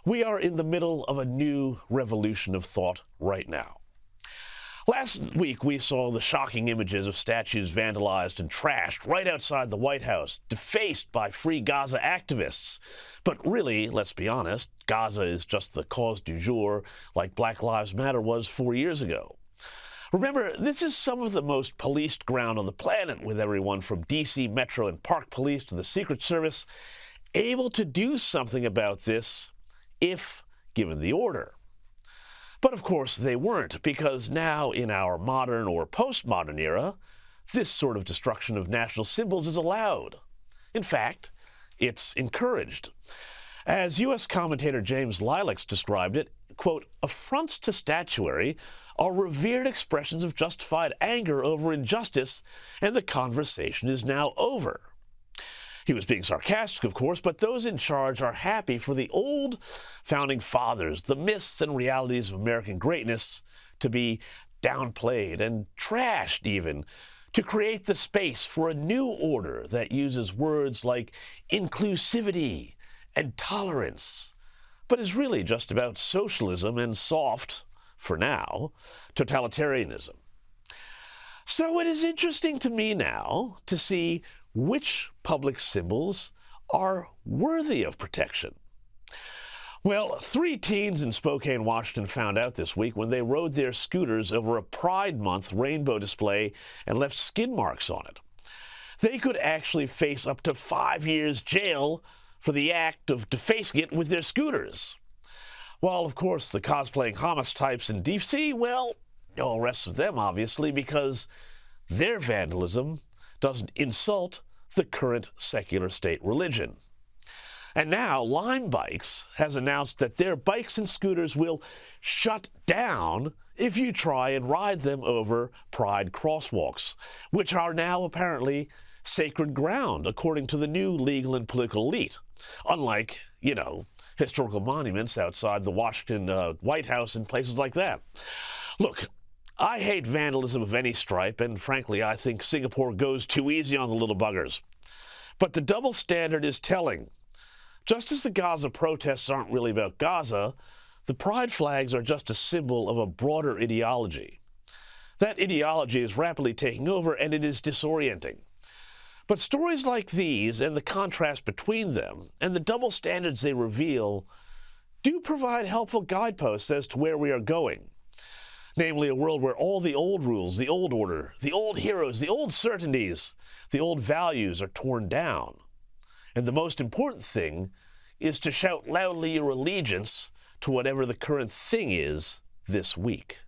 We are in the middle of a new revolution of thought right now. Last week, we saw the shocking images of statues vandalized and trashed right outside the White House, defaced by Free Gaza activists. But really, let's be honest, Gaza is just the cause du jour, like Black Lives Matter was 4 years ago. Remember, this is some of the most policed ground on the planet, with everyone from D.C. Metro and Park Police to the Secret Service able to do something about this if given the order. But of course they weren't, because now in our modern or postmodern era, this sort of destruction of national symbols is allowed. In fact, it's encouraged. As U.S. commentator James Morrow described it, quote, affronts to statuary are revered expressions of justified anger over injustice, and the conversation is now over. He was being sarcastic, of course, but those in charge are happy for the old founding fathers, the myths and realities of American greatness, to be downplayed and trashed even, to create the space for a new order that uses words like inclusivity and tolerance, but is really just about socialism and soft, for now, totalitarianism. So it is interesting to me now to see which public symbols are worthy of protection. Well, 3 teens in Spokane, Washington found out this week when they rode their scooters over a Pride Month rainbow display and left skid marks on it. They could actually face up to 5 years jail for the act of defacing it with their scooters. While, of course, the cosplaying Hamas types in D.C., well, no arrests of them, obviously, because their vandalism doesn't insult the current secular state religion. And now Lime Bikes has announced that their bikes and scooters will shut down if you try and ride them over Pride crosswalks, which are now apparently sacred ground, according to the new legal and political elite. Unlike, historical monuments outside the Washington White House and places like that. Look, I hate vandalism of any stripe, and frankly, I think Singapore goes too easy on the little buggers. But the double standard is telling. Just as the Gaza protests aren't really about Gaza, the pride flags are just a symbol of a broader ideology. That ideology is rapidly taking over, and it is disorienting. But stories like these, and the contrast between them, and the double standards they reveal, do provide helpful guideposts as to where we are going. Namely, a world where all the old rules, the old order, the old heroes, the old certainties, the old values are torn down. And the most important thing is to shout loudly your allegiance to whatever the current thing is this week.